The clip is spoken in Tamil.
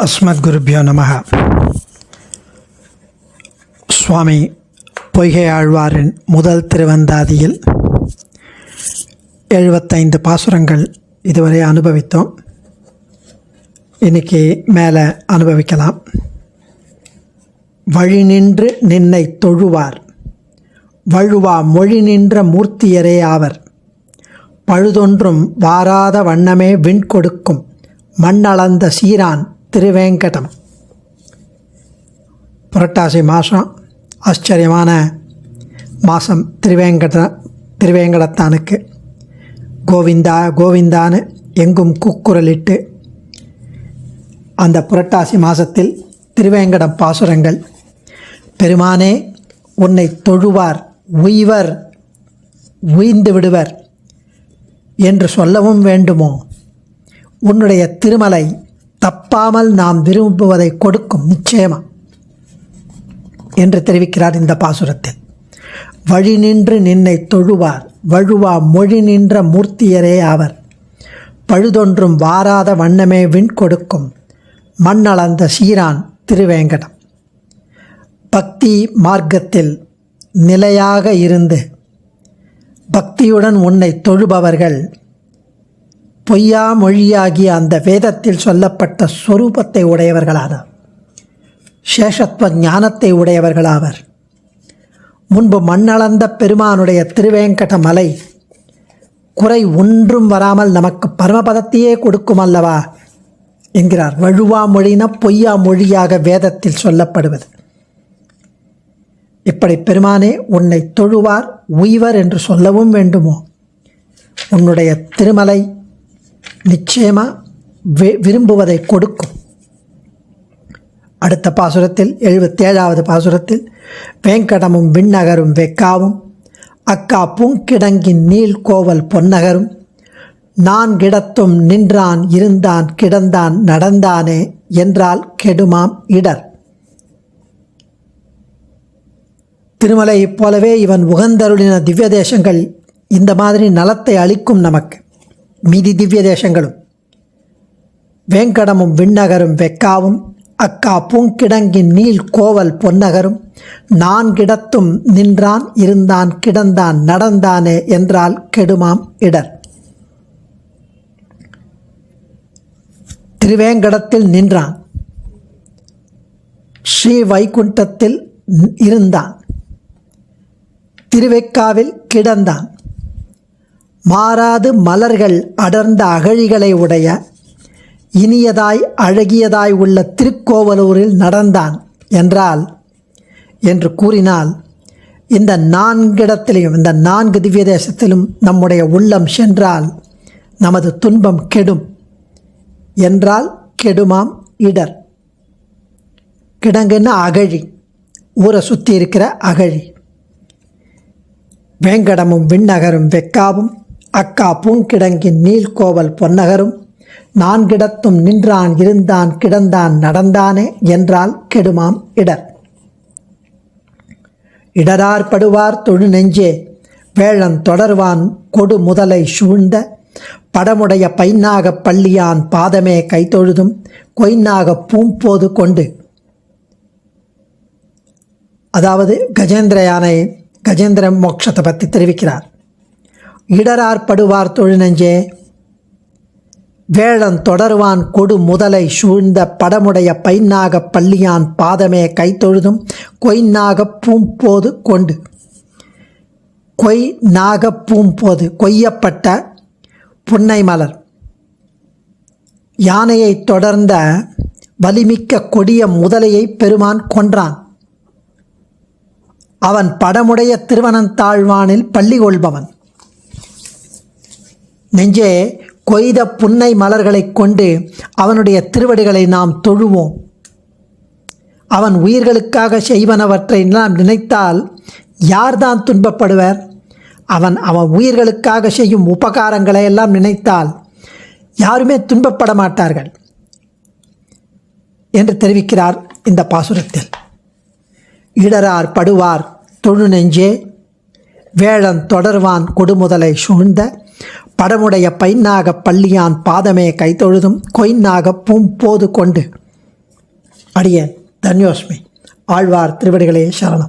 அஸ்மத்குருபியோ நமஹ. சுவாமி பொய்கை ஆழ்வாரின் முதல் திருவந்தாதியில் 75 பாசுரங்கள் இதுவரை அனுபவித்தோம். இன்றைக்கி மேலே அனுபவிக்கலாம். வழி நின்று நின்னை தொழுவார், வழுவா மொழி நின்ற மூர்த்தியரே ஆவர். பழுதொன்றும் வாராத வண்ணமே விண் கொடுக்கும் மண்ணளந்த சீரான் திருவேங்கடம். புரட்டாசி மாதம், ஆச்சரியமான மாதம். திருவேங்கடத்தானுக்கு கோவிந்தா கோவிந்தான்னு எங்கும் கூக்குரலிட்டு அந்த புரட்டாசி மாதத்தில் திருவேங்கடம் பாசுரங்கள். பெருமானே உன்னை தொழுவார், உய்வர், உய்ந்து விடுவர் என்று சொல்லவும் வேண்டுமோ? உன்னுடைய திருமலை தப்பாமல் நாம் விரும்புவதை கொடுக்கும் நிச்சயமா என்று தெரிவிக்கிறார் இந்த பாசுரத்தில். வழி நின்று நின்னை தொழுவார், வழுவா மொழி நின்ற மூர்த்தியரே ஆவர். பழுதொன்றும் வாராத வண்ணமே விண் கொடுக்கும் மண்ணளந்த சீரான் திருவேங்கடம். பக்தி மார்க்கத்தில் நிலையாக இருந்து பக்தியுடன் உன்னை தொழுபவர்கள் பொய்யா மொழியாகிய அந்த வேதத்தில் சொல்லப்பட்ட ஸ்வரூபத்தை உடையவர்களானார், சேஷத்துவ ஞானத்தை உடையவர்களாவர். முன்பு மண்ணளந்த பெருமானுடைய திருவேங்கட மலை குறை ஒன்றும் வராமல் நமக்கு பரமபதத்தையே கொடுக்கும் அல்லவா என்கிறார். வழுவா மொழினா பொய்யா மொழியாக வேதத்தில் சொல்லப்படுவது. இப்படி பெருமானே உன்னை தொழுவார், உய்வர் என்று சொல்லவும் வேண்டுமோ? உன்னுடைய திருமலை நிச்சயமாக விரும்புவதை கொடுக்கும். அடுத்த பாசுரத்தில் 77வது பாசுரத்தில் வேங்கடமும் விண்ணகரும் வெக்காவும் அக்கா பூங்கிடங்கின் நீள் கோவல் பொன்னகரும் நான்கிடத்தும் நின்றான் இருந்தான் கிடந்தான் நடந்தானே என்றால் கெடுமாம் இடர். திருமலையைப் போலவே இவன் உகந்தருளின திவ்ய தேசங்கள் இந்த மாதிரி நலத்தை அளிக்கும் நமக்கு. மீதி திவ்ய தேசங்களும் வேங்கடமும் விண்ணகரும் வெக்காவும் அக்கா பூங்கிடங்கின் நீள் கோவல் பொன்னகரும் நான்கிடத்தும் நின்றான் இருந்தான் கிடந்தான் நடந்தானே என்றால் கெடுமாம் இடர். திருவேங்கடத்தில் நின்றான், ஸ்ரீ வைகுண்டத்தில் இருந்தான், திருவெக்காவில் கிடந்தான். மாறாது மலர்கள் அடர்ந்த அகழிகளை உடைய இனியதாய் அழகியதாய் உள்ள திருக்கோவலூரில் நடந்தான் என்றால் என்று கூறினால், இந்த நான்கிடத்திலையும், இந்த 4 திவ்ய தேசத்திலும் நம்முடைய உள்ளம் சென்றால் நமது துன்பம் கெடும் என்றால் கெடுமாம் இடர். கிடங்குன்னா அகழி, ஊரை சுற்றி இருக்கிற அகழி. வேங்கடமும் விண்ணகரும் வெக்காவும் அக்கா பூங்கிடங்கின் நீள்கோவல் பொன்னகரும் நான்கிடத்தும் நின்றான் இருந்தான் கிடந்தான் நடந்தானே என்றால் கெடுமாம் இடர். இடரார் படுவார் தொழு நெஞ்சே வேழன் தொடர்வான் கொடு முதலை சூழ்ந்த படமுடைய பைநாக பள்ளியான் பாதமே கைத்தொழுதும் கொய்நாக பூம்போது கொண்டு. அதாவது கஜேந்திர யானை, கஜேந்திர மோட்சத்தை பற்றி தெரிவிக்கிறார். இடரார் படுவார் தொழு நெஞ்சே வேளன் தொடர்வான் கொடு முதலை சூழ்ந்த படமுடைய பைநாக பள்ளியான் பாதமே கைத்தொழுதும் கொய்நாக பூம்போது கொண்டு. கொய் நாக பூம்போது கொய்யப்பட்ட புன்னை மலர். யானையை தொடர்ந்த வலிமிக்க கொடிய முதலையை பெருமான் கொன்றான். அவன் படமுடைய திருவனந்தாழ்வானில் பள்ளி கொள்பவன். நெஞ்சே, கொய்த புன்னை மலர்களை கொண்டு அவனுடைய திருவடிகளை நாம் தொழுவோம். அவன் உயிர்களுக்காக செய்வனவற்றை நாம் நினைத்தால் யார்தான் துன்பப்படுவர்? அவன் உயிர்களுக்காக செய்யும் உபகாரங்களை எல்லாம் நினைத்தால் யாருமே துன்பப்பட மாட்டார்கள் என்று தெரிவிக்கிறார் இந்த பாசுரத்தில். இடரார் படுவார் தொழு நெஞ்சே வேழன் தொடர்வான் கொடுமுதலை சூழ்ந்த படமுடைய பைநாக பள்ளியான் பாதமே கைத்தொழுதும் கொய்நாக பூம்போது கொண்டு. அடியேன் தன்யோஸ்மி. ஆழ்வார் திருவடிகளே சரணம்.